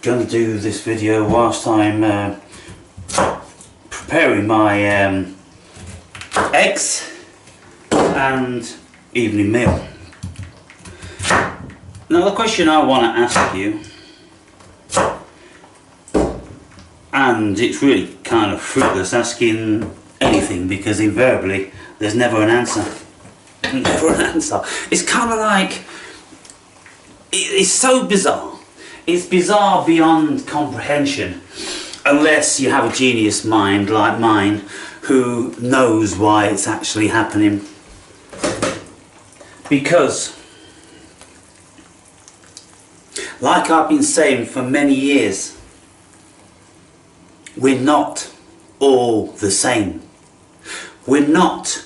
going to do this video whilst I'm preparing my eggs and evening meal. Now the question I want to ask you, and it's really kind of fruitless asking anything because invariably there's never an answer. Never an answer. It's kind of like, it's so bizarre. It's bizarre beyond comprehension, unless you have a genius mind like mine who knows why it's actually happening. Because, like I've been saying for many years, we're not all the same. We're not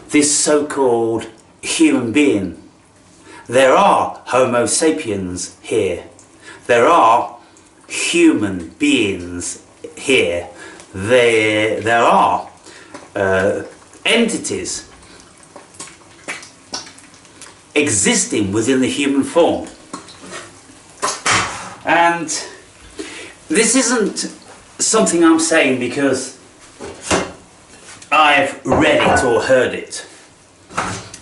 this so-called human being. There are Homo sapiens here. There are human beings here. There are entities existing within the human form. And this isn't something I'm saying because I've read it or heard it.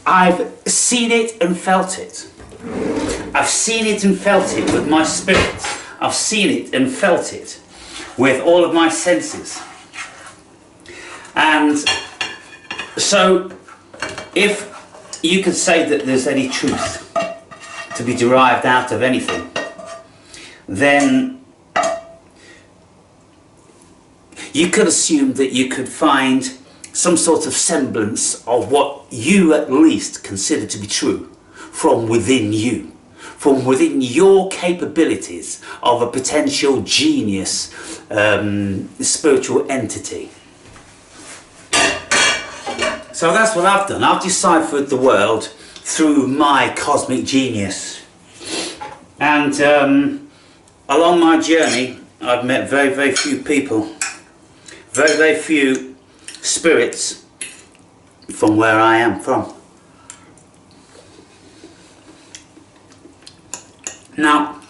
I've seen it and felt it. I've seen it and felt it with my spirit. I've seen it and felt it with all of my senses. And so, if you could say that there's any truth to be derived out of anything, then you could assume that you could find some sort of semblance of what you at least consider to be true from within you, from within your capabilities of a potential genius, spiritual entity. So that's what I've done. I've deciphered the world through my cosmic genius. And along my journey, I've met very, very few people, very, very few spirits from where I am from. Now,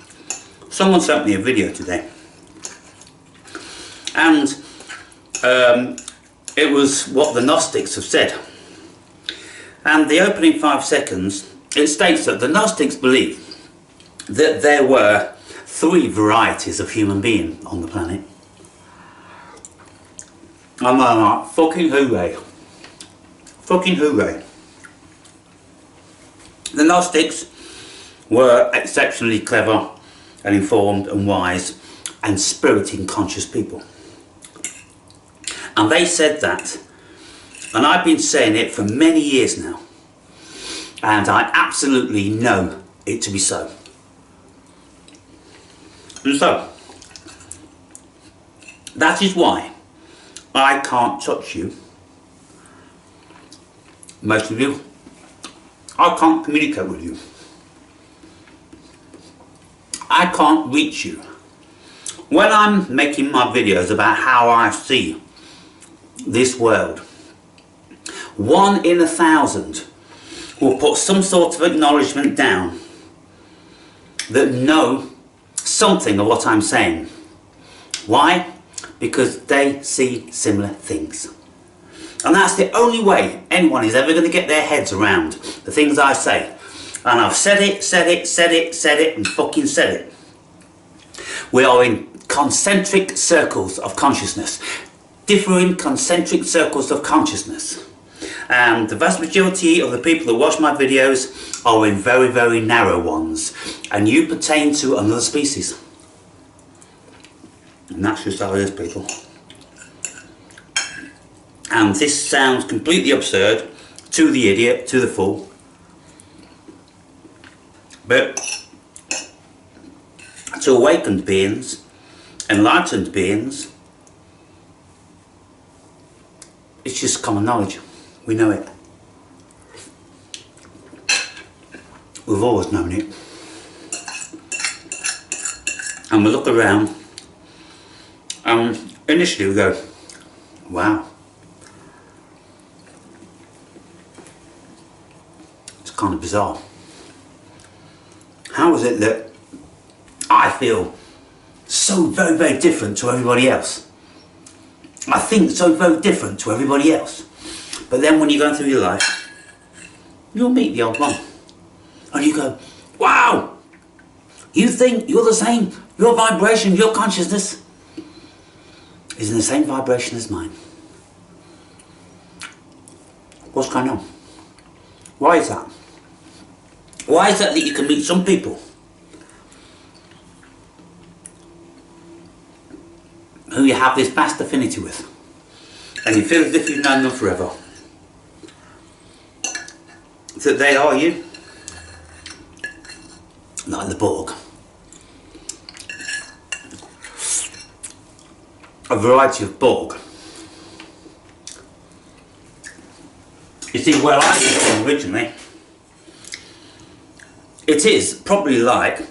someone sent me a video today, and it was what the Gnostics have said. And the opening 5 seconds, it states that the Gnostics believe that there were 3 varieties of human being on the planet. And I'm like, fucking hooray. Fucking hooray. The Gnostics were exceptionally clever and informed and wise and spiriting conscious people. And they said that, and I've been saying it for many years now, and I absolutely know it to be so. And so, that is why I can't touch you. Most of you, I can't communicate with you. I can't reach you. When I'm making my videos about how I see this world, 1 in 1,000 will put some sort of acknowledgement down that know something of what I'm saying. Why? Because they see similar things. And that's the only way anyone is ever going to get their heads around the things I say. And I've said it, and fucking said it. We are in concentric circles of consciousness. Differing concentric circles of consciousness. And the vast majority of the people that watch my videos are in very, very narrow ones. And you pertain to another species. And that's just how it is, people. And this sounds completely absurd to the idiot, to the fool. But to awakened beings, enlightened beings, it's just common knowledge. We know it. We've always known it. And we look around, and initially we go, wow. It's kind of bizarre. How is it that I feel so very, very different to everybody else. I think so very different to everybody else. But then when you go through your life, you'll meet the odd one. And you go, wow! You think you're the same? Your vibration, your consciousness is in the same vibration as mine. What's going on? Why is that? Why is that you can meet some people who you have this vast affinity with, and you feel as if you've known them forever, that they are you? Like the Borg. A variety of Borg. You see, where I came from originally, it is probably like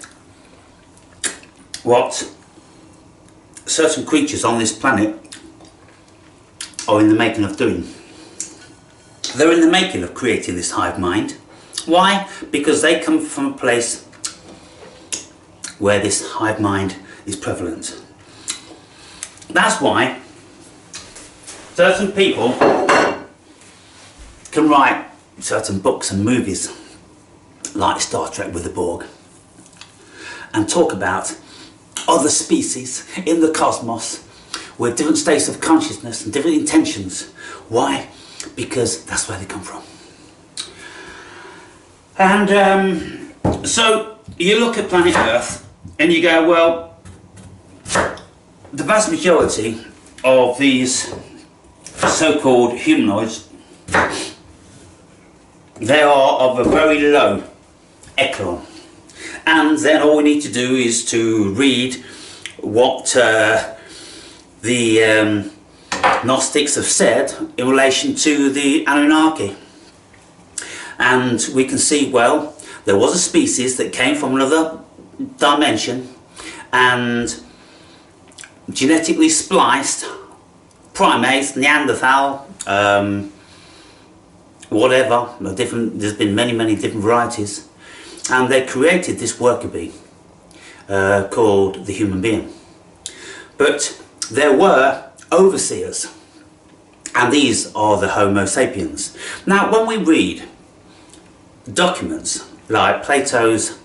what certain creatures on this planet are in the making of doing. They're in the making of creating this hive mind. Why? Because they come from a place where this hive mind is prevalent. That's why certain people can write certain books and movies like Star Trek with the Borg and talk about other species in the cosmos with different states of consciousness and different intentions. Why? Because that's where they come from. And so you look at planet Earth and you go, well, the vast majority of these so-called humanoids, they are of a very low echelon. And then all we need to do is to read what the Gnostics have said in relation to the Anunnaki. And we can see, well, there was a species that came from another dimension and genetically spliced primates, Neanderthal, whatever, there's been many different varieties, and they created this worker bee called the human being. But there were overseers, and these are the Homo sapiens. Now when we read documents like Plato's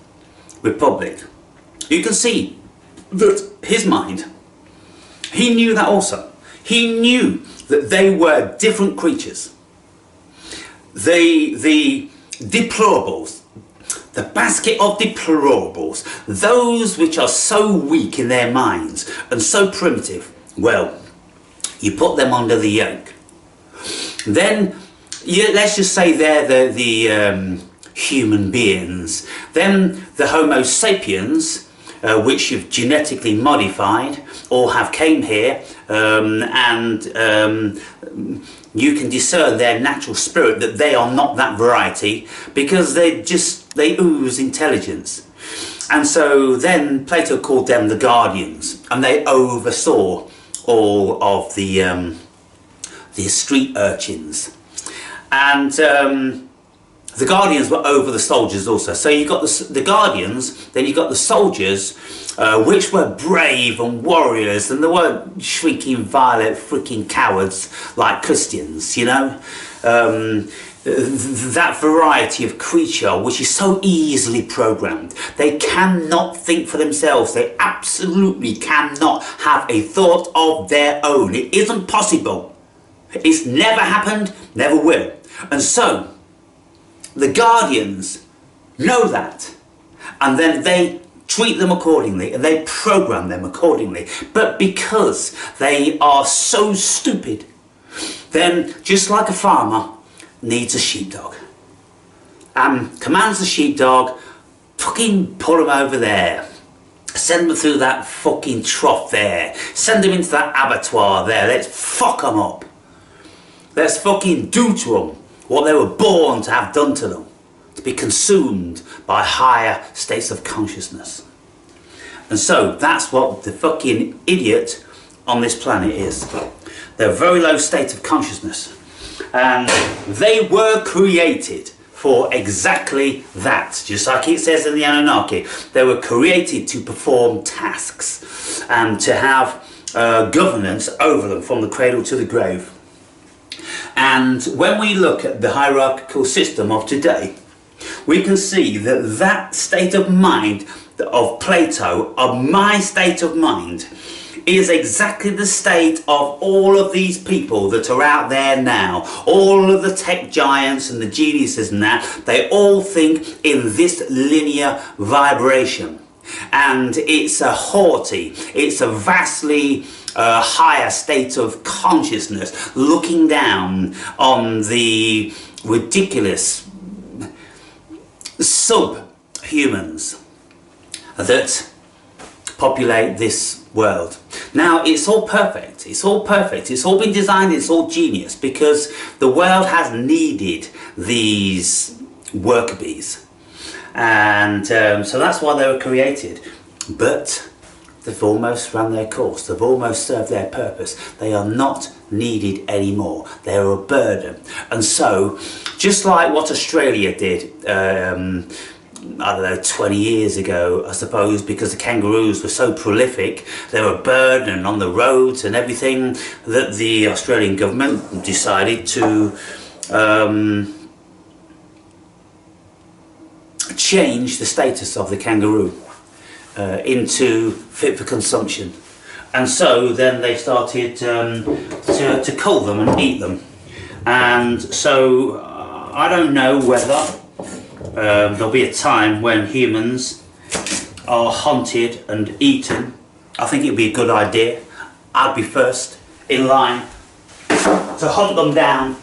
Republic, you can see that his mind, he knew that also. He knew that they were different creatures. The deplorables, the basket of deplorables, those which are so weak in their minds and so primitive, well, you put them under the yoke. Then, let's just say they're the human beings. Then the Homo sapiens, which you've genetically modified or have came here, and you can discern their natural spirit that they are not that variety because they ooze intelligence. And so then Plato called them the guardians, and they oversaw all of the street urchins. And the guardians were over the soldiers also. So you got the guardians, then you got the soldiers, which were brave and warriors, and they weren't shrieking, violent, freaking cowards like Christians, you know. That variety of creature which is so easily programmed. They cannot think for themselves. They absolutely cannot have a thought of their own. It isn't possible. It's never happened, never will. And so the guardians know that, and then they treat them accordingly and they program them accordingly. But because they are so stupid, then just like a farmer needs a sheepdog and commands the sheepdog, fucking pull them over there, send them through that fucking trough there, send them into that abattoir there, let's fuck them up, let's fucking do to them what they were born to have done to them, to be consumed by higher states of consciousness. And so that's what the fucking idiot on this planet is. They're a very low state of consciousness, and they were created for exactly that. Just like it says in the Anunnaki, they were created to perform tasks. and to have governance over them from the cradle to the grave. And when we look at the hierarchical system of today, we can see that that state of mind of Plato, of my state of mind, is exactly the state of all of these people that are out there now. All of the tech giants and the geniuses and that, they all think in this linear vibration. And it's a haughty, it's a vastly higher state of consciousness, looking down on the ridiculous subhumans that populate this world. Now, it's all perfect, it's all perfect, it's all been designed, it's all genius, because the world has needed these worker bees. And so that's why they were created. But they've almost run their course, they've almost served their purpose. They are not needed anymore, they're a burden. And so, just like what Australia did, I don't know, 20 years ago, I suppose, because the kangaroos were so prolific, they were a burden on the roads and everything, that the Australian government decided to change the status of the kangaroo into fit for consumption. And so then they started to cull them and eat them. And so I don't know whether there'll be a time when humans are hunted and eaten. I think it'd be a good idea. I'd be first in line to hunt them down.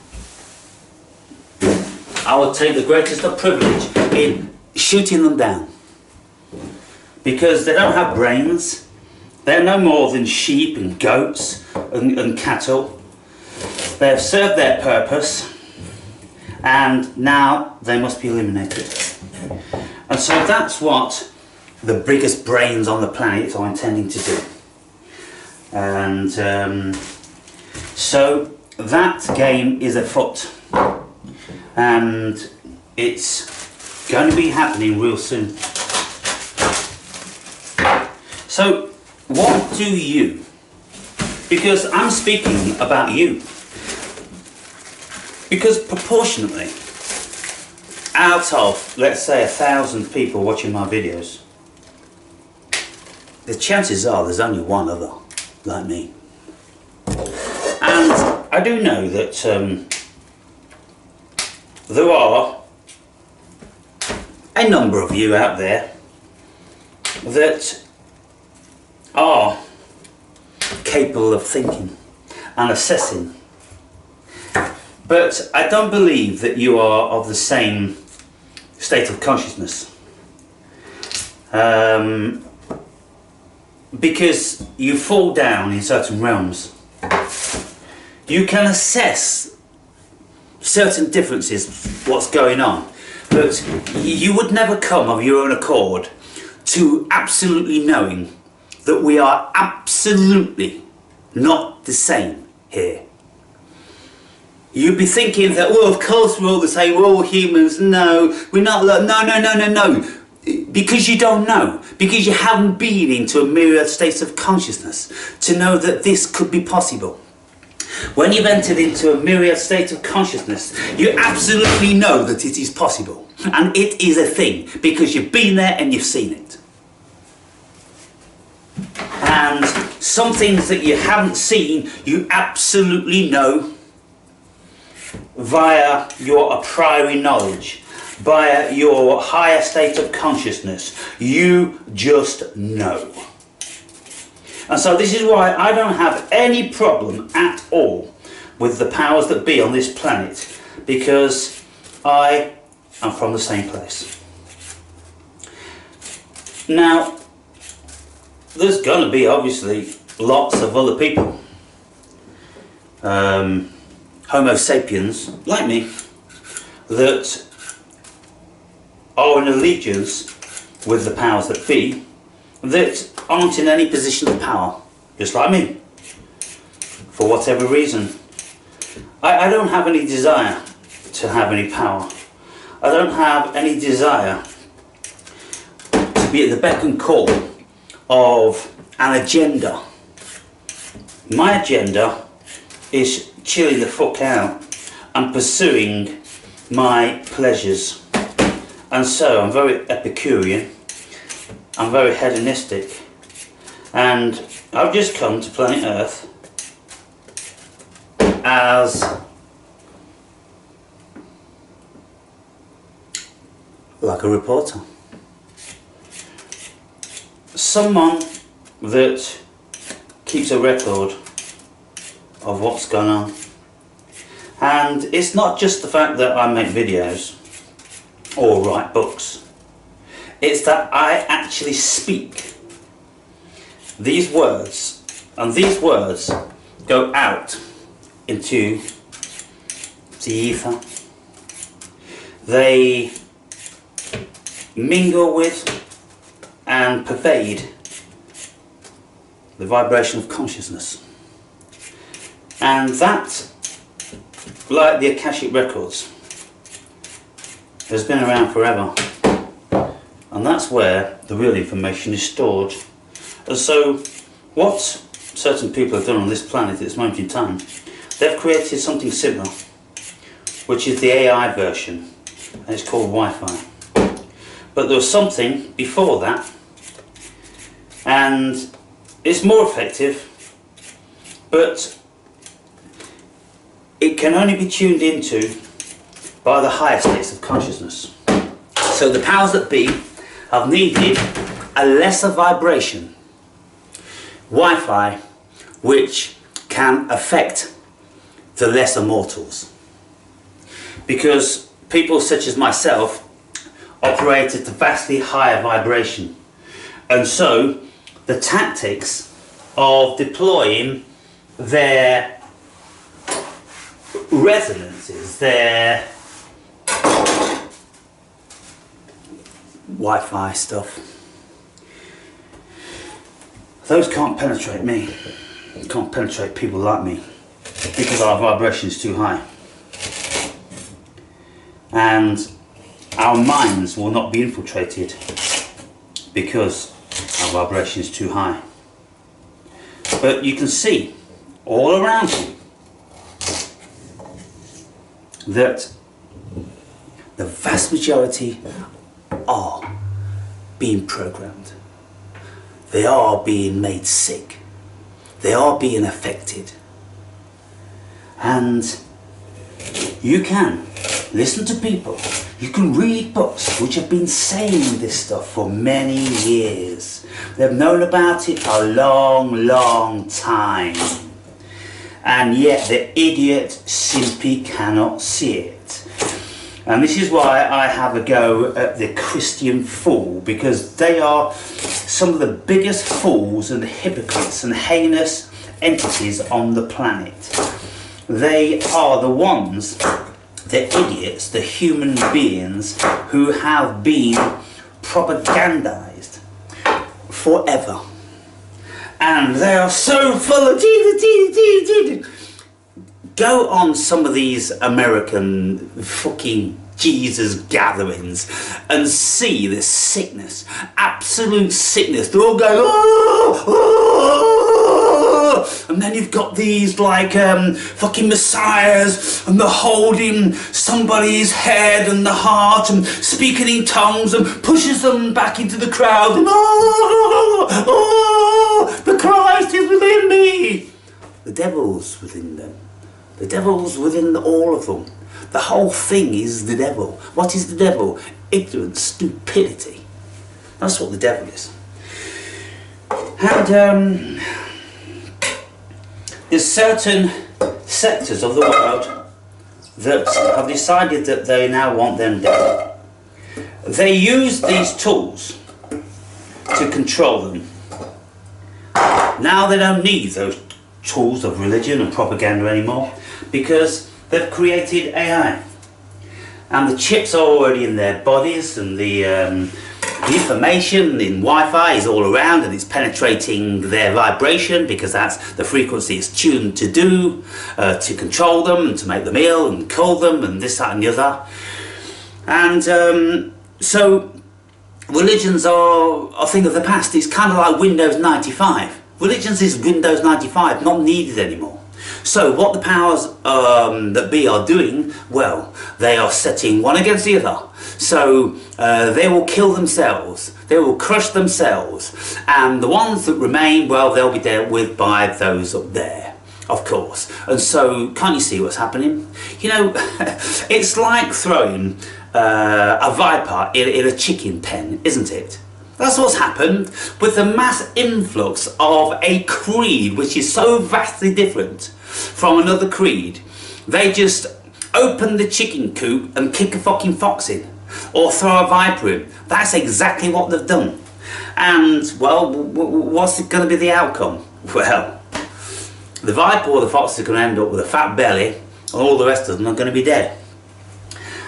I would take the greatest of privilege in shooting them down, because they don't have brains. They're no more than sheep and goats and cattle. They have served their purpose, and now they must be eliminated. And so that's what the biggest brains on the planet are intending to do. And so that game is afoot, and it's going to be happening real soon. So what do you, because I'm speaking about you, because proportionately, out of, let's say, 1,000 people watching my videos, the chances are there's only one other like me. And I do know that there are a number of you out there that are capable of thinking and assessing. But I don't believe that you are of the same state of consciousness. Because you fall down in certain realms. You can assess certain differences, what's going on, but you would never come of your own accord to absolutely knowing that we are absolutely not the same here. You'd be thinking that, well, of course we're all the same, we're all humans. No, we're not. No. Because you don't know. Because you haven't been into a myriad states of consciousness to know that this could be possible. When you've entered into a myriad state of consciousness, you absolutely know that it is possible. And it is a thing, because you've been there and you've seen it. And some things that you haven't seen, you absolutely know via your a priori knowledge, via your higher state of consciousness. You just know. And so this is why I don't have any problem at all with the powers that be on this planet, because I am from the same place. Now, there's going to be obviously lots of other people, Homo sapiens like me, that are in allegiance with the powers that be, that aren't in any position of power, just like me, for whatever reason. I don't have any desire to have any power. I don't have any desire to be at the beck and call of an agenda. My agenda is chilling the fuck out and pursuing my pleasures. And so I'm very Epicurean, I'm very hedonistic, and I've just come to planet Earth as like a reporter. Someone that keeps a record of what's going on. And it's not just the fact that I make videos or write books. It's that I actually speak these words, and these words go out into the ether. They mingle with and pervade the vibration of consciousness. And that, like the Akashic Records, has been around forever. And that's where the real information is stored. And so what certain people have done on this planet at this moment in time, they've created something similar, which is the AI version, and it's called Wi-Fi. But there was something before that, and it's more effective, but it can only be tuned into by the higher states of consciousness. So the powers that be have needed a lesser vibration, Wi-Fi, which can affect the lesser mortals. Because people such as myself operate at a vastly higher vibration. And so the tactics of deploying their resonances, their Wi-Fi stuff, those can't penetrate me. Can't penetrate people like me because our vibration is too high. And our minds will not be infiltrated because our vibration is too high. But you can see all around you that the vast majority are being programmed. They are being made sick. They are being affected. And you can listen to people, you can read books which have been saying this stuff for many years. They've known about it for a long, long time. And yet the idiot simply cannot see it. And this is why I have a go at the Christian fool, because they are some of the biggest fools and hypocrites and heinous entities on the planet. They are the ones, the idiots, the human beings who have been propagandized forever. And they are so full of Go on some of these American fucking Jesus gatherings and see this sickness, absolute sickness. They're all going, oh, oh, oh. And then you've got these like fucking messiahs, and they're holding somebody's head and the heart and speaking in tongues and pushes them back into the crowd. And oh, oh, the Christ is within me. The devil's within them. The devil's within all of them. The whole thing is the devil. What is the devil? Ignorance, stupidity. That's what the devil is. And there's certain sectors of the world that have decided that they now want them dead. They use these tools to control them. Now they don't need those tools of religion and propaganda anymore, because they've created AI, and the chips are already in their bodies, and the information in Wi-Fi is all around, and it's penetrating their vibration because that's the frequency it's tuned to do, to control them and to make them ill and kill them and this, that and the other. And so religions are a thing of the past. It's kind of like Windows 95. Religions is Windows 95, not needed anymore. So what the powers that be are doing, well, they are setting one against the other. So they will kill themselves, they will crush themselves, and the ones that remain, well, they'll be dealt with by those up there, of course. And so, can't you see what's happening? You know, it's like throwing a viper in a chicken pen, isn't it? That's what's happened with the mass influx of a creed which is so vastly different from another creed. They just open the chicken coop and kick a fucking fox in, or throw a viper in. That's exactly what they've done. And, well, what's going to be the outcome? Well, the viper or the fox is going to end up with a fat belly, and all the rest of them are going to be dead.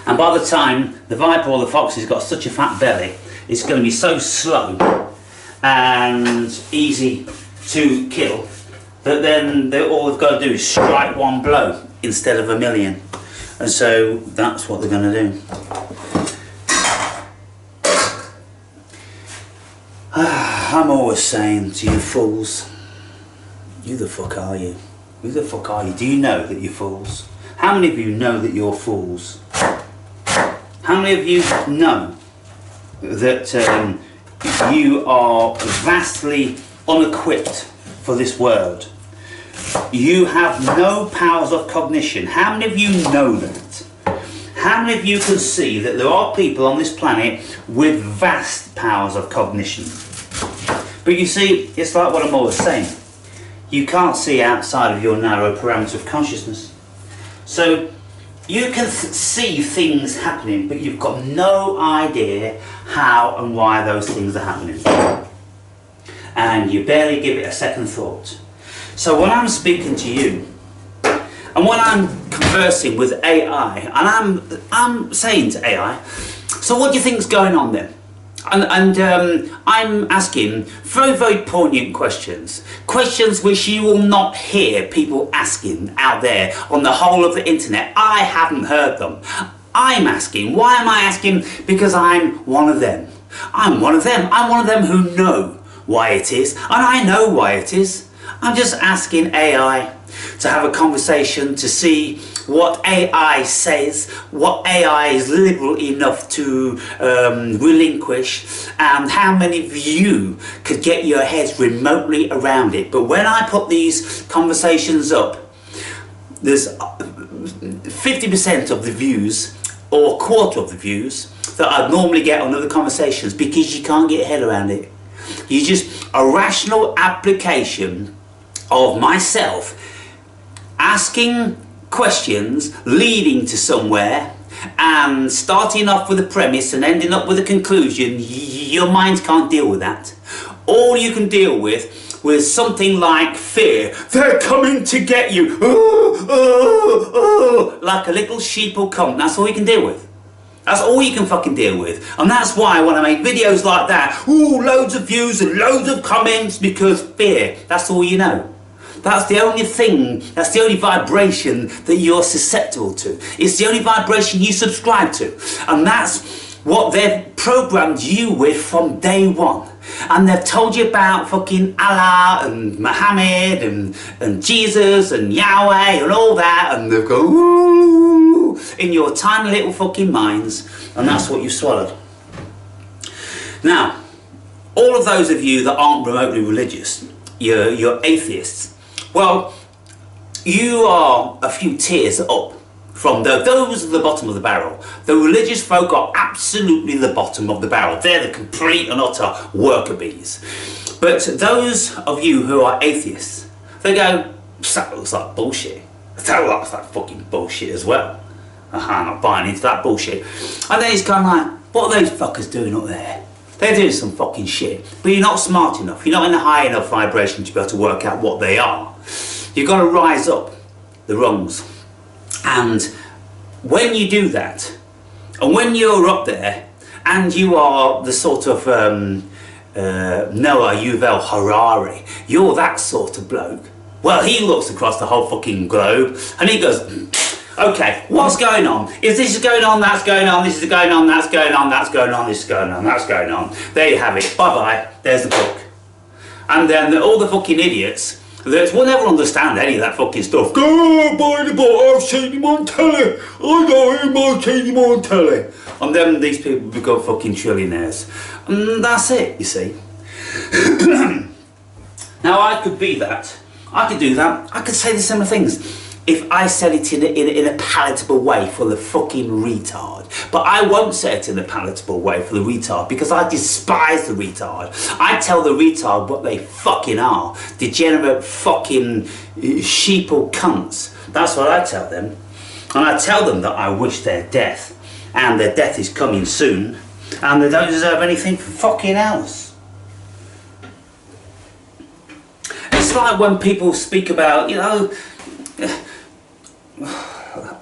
And by the time the viper or the fox has got such a fat belly, it's going to be so slow and easy to kill that then all they've got to do is strike one blow instead of a million. And so that's what they're going to do. I'm always saying to you fools, who the fuck are you? Who the fuck are you? Do you know that you're fools? How many of you know that you're fools? How many of you know that you are vastly unequipped for this world? You have no powers of cognition. How many of you know that? How many of you can see that there are people on this planet with vast powers of cognition? But you see, it's like what I'm always saying. You can't see outside of your narrow parameter of consciousness. So you can see things happening, but you've got no idea how and why those things are happening. And you barely give it a second thought. So when I'm speaking to you, and when I'm conversing with AI, and I'm saying to AI, so what do you think's going on then? And I'm asking very, very poignant questions. Questions which you will not hear people asking out there on the whole of the internet. I haven't heard them. I'm asking. Why am I asking? Because I'm one of them. I'm one of them. I'm one of them who know why it is. And I know why it is. I'm just asking AI to have a conversation to see what AI says, what AI is liberal enough to relinquish, and how many of you could get your heads remotely around it. But when I put these conversations up, there's 50% of the views, or a quarter of the views, that I'd normally get on other conversations, because you can't get your head around it. You just, a rational application of myself asking questions leading to somewhere and starting off with a premise and ending up with a conclusion. Your mind can't deal with that. All you can deal with something like fear. They're coming to get you. Like a little sheep will come. That's all you can deal with. That's all you can fucking deal with. And that's why when I make videos like that, loads of views and loads of comments, because fear. That's all you know. That's the only thing, that's the only vibration that you're susceptible to. It's the only vibration you subscribe to. And that's what they've programmed you with from day one. And they've told you about fucking Allah and Muhammad and Jesus and Yahweh and all that. And they've gone, ooh, in your tiny little fucking minds. And that's what you've swallowed. Now, all of those of you that aren't remotely religious, you're atheists. Well, you are a few tiers up from those at the bottom of the barrel. The religious folk are absolutely the bottom of the barrel. They're the complete and utter worker bees. But those of you who are atheists, they go, that looks like bullshit. That looks like fucking bullshit as well. I'm not buying into that bullshit. And then it's kind of like, what are those fuckers doing up there? They're doing some fucking shit. But you're not smart enough. You're not in a high enough vibration to be able to work out what they are. You've got to rise up the rungs. And when you do that, and when you're up there, and you are the sort of Noah Yuval Harari, you're that sort of bloke. Well, he looks across the whole fucking globe, and he goes, Okay, what's going on? If this is going on, that's going on, this is going on, that's going on, that's going on, this is going on, that's going on. There you have it. Bye-bye. There's the book. And then all the fucking idiots that will never understand any of that fucking stuff. Go buy the book, I've seen him on telly. I know him, I've seen him on telly. And then these people become fucking trillionaires. And that's it, you see. Now I could be that. I could do that. I could say the similar things if I said it in a palatable way for the fucking retard. But I won't say it in a palatable way for the retard because I despise the retard. I tell the retard what they fucking are. Degenerate fucking sheeple cunts. That's what I tell them. And I tell them that I wish their death. And their death is coming soon. And they don't deserve anything fucking else. It's like when people speak about, you know,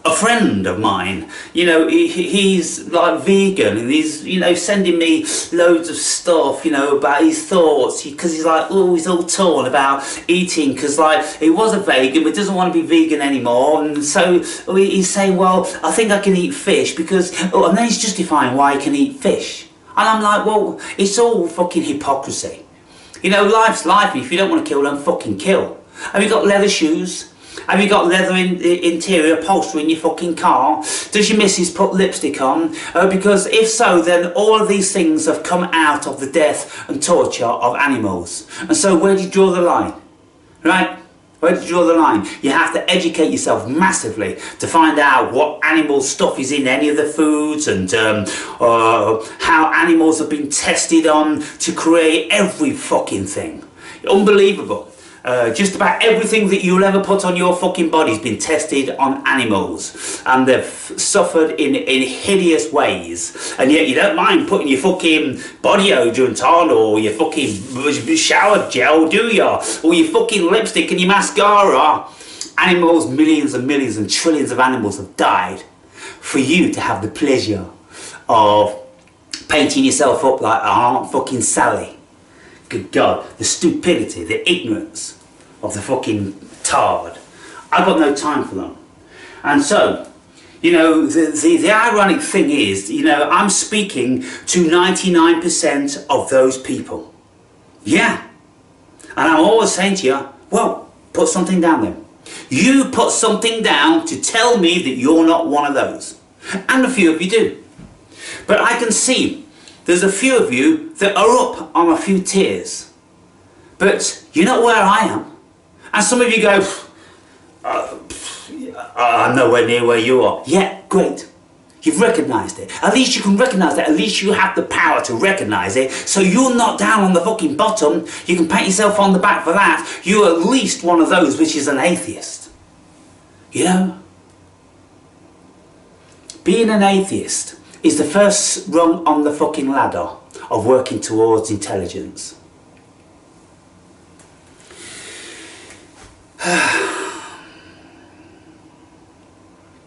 a friend of mine, you know, he's like vegan and he's, you know, sending me loads of stuff, you know, about his thoughts because he's like, oh, he's all torn about eating because like he was a vegan but doesn't want to be vegan anymore, and so he's saying, well, I think I can eat fish because, oh, and then he's justifying why he can eat fish, and I'm like, well, it's all fucking hypocrisy. You know, life's life, and if you don't want to kill, then fucking kill. Have you got leather shoes? Have you got leather interior upholstery in your fucking car? Does your missus put lipstick on? Because if so, then all of these things have come out of the death and torture of animals. And so where do you draw the line? Right? Where do you draw the line? You have to educate yourself massively to find out what animal stuff is in any of the foods and how animals have been tested on to create every fucking thing. Unbelievable. Just about everything that you'll ever put on your fucking body has been tested on animals, and they've suffered in hideous ways, and yet you don't mind putting your fucking body odorant on, or your fucking shower gel, do ya? Or your fucking lipstick and your mascara. Animals, millions and millions and trillions of animals have died for you to have the pleasure of painting yourself up like Aunt fucking Sally. Good God, the stupidity, the ignorance of the fucking tard. I've got no time for them. And so, you know, the ironic thing is, you know, I'm speaking to 99% of those people. Yeah. And I'm always saying to you, well, put something down then. You put something down to tell me that you're not one of those. And a few of you do. But I can see there's a few of you that are up on a few tiers, but you're not where I am. And some of you go, I'm nowhere near where you are. Yeah, great. You've recognised it. At least you can recognise it. At least you have the power to recognise it. So you're not down on the fucking bottom. You can pat yourself on the back for that. You're at least one of those which is an atheist. You know? Being an atheist is the first rung on the fucking ladder of working towards intelligence.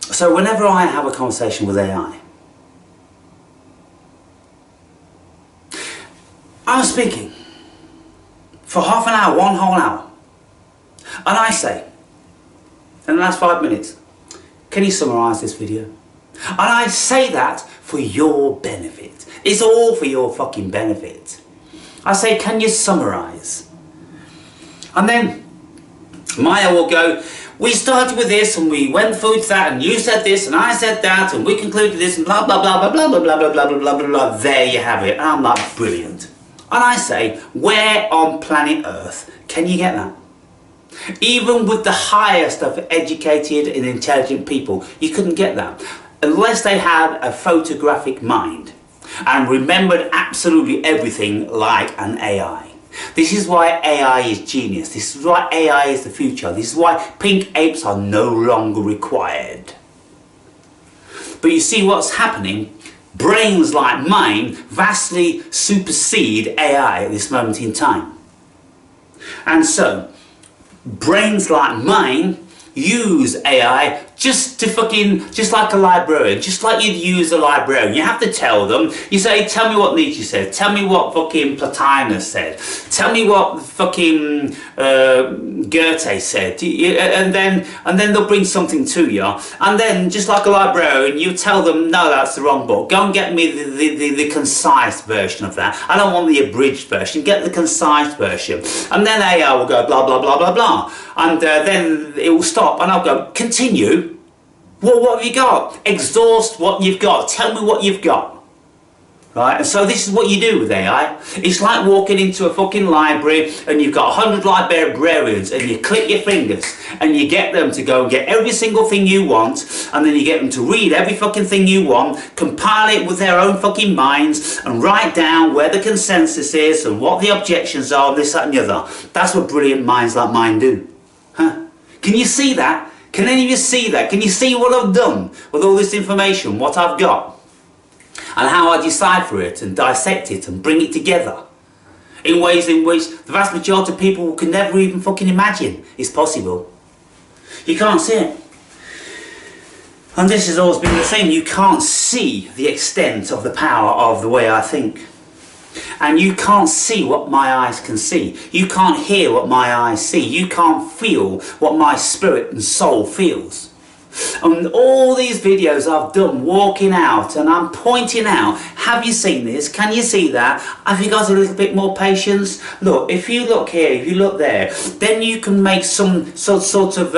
So whenever I have a conversation with AI, I'm speaking for half an hour, one whole hour, and I say, in the last 5 minutes, can you summarise this video? And I say that for your benefit. It's all for your fucking benefit. I say, can you summarise? And then Maya will go, we started with this and we went through that and you said this and I said that and we concluded this and blah blah blah blah blah blah blah blah blah blah blah blah. There you have it. And I'm like, brilliant. And I say, where on planet Earth can you get that? Even with the highest of educated and intelligent people, you couldn't get that. Unless they had a photographic mind and remembered absolutely everything like an AI. This is why AI is genius. This is why AI is the future. This is why pink apes are no longer required. But you see what's happening? Brains like mine vastly supersede AI at this moment in time. And so, brains like mine use AI just like a librarian, just like you'd use a librarian. You have to tell them. You say, tell me what Nietzsche said, tell me what fucking Plotinus said, tell me what fucking Goethe said, and then they'll bring something to you, and then just like a librarian, you tell them, no, that's the wrong book. Go and get me the concise version of that. I don't want the abridged version. Get the concise version, and then AI will go blah blah blah blah blah, and then it will stop, and I'll go, continue. Well, what have you got? Exhaust what you've got. Tell me what you've got. Right? And so this is what you do with AI. It's like walking into a fucking library and you've got 100 librarians and you click your fingers and you get them to go and get every single thing you want, and then you get them to read every fucking thing you want, compile it with their own fucking minds and write down where the consensus is and what the objections are, this, that and the other. That's what brilliant minds like mine do. Huh? Can you see that? Can any of you see that? Can you see what I've done with all this information, what I've got? And how I decipher it and dissect it and bring it together in ways in which the vast majority of people can never even fucking imagine is possible. You can't see it. And this has always been the same. You can't see the extent of the power of the way I think. And you can't see what my eyes can see. You can't hear what my eyes see. You can't feel what my spirit and soul feels. And all these videos I've done walking out and I'm pointing out, have you seen this? Can you see that? Have you got a little bit more patience? Look, if you look here, if you look there, then you can make some sort of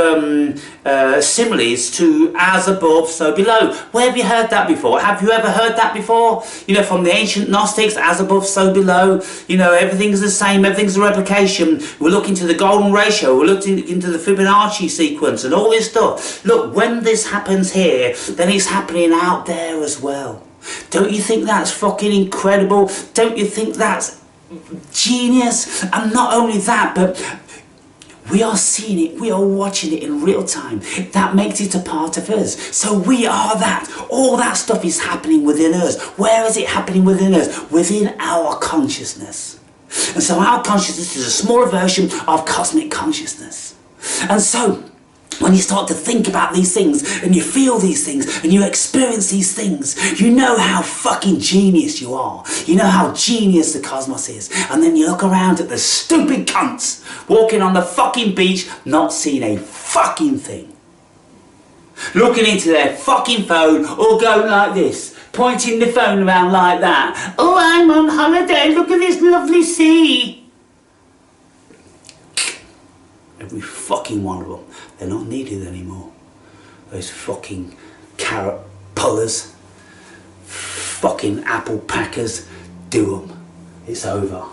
similes to as above, so below. Where have you heard that before? Have you ever heard that before? You know, from the ancient Gnostics, as above, so below. You know, everything's the same, everything's a replication. We're looking to the golden ratio, we're looking into the Fibonacci sequence and all this stuff. Look, when this happens here, then it's happening out there as well. Don't you think that's fucking incredible? Don't you think that's genius? And not only that, but we are seeing it, we are watching it in real time. That makes it a part of us. So we are that. All that stuff is happening within us. Where is it happening within us? Within our consciousness. And so our consciousness is a smaller version of cosmic consciousness. And so when you start to think about these things and you feel these things and you experience these things, you know how fucking genius you are. You know how genius the cosmos is. And then you look around at the stupid cunts walking on the fucking beach, not seeing a fucking thing. Looking into their fucking phone or going like this, pointing the phone around like that. Oh, I'm on holiday, look at this lovely sea. Every fucking one of them. They're not needed anymore. Those fucking carrot pullers, fucking apple packers, do them. It's over.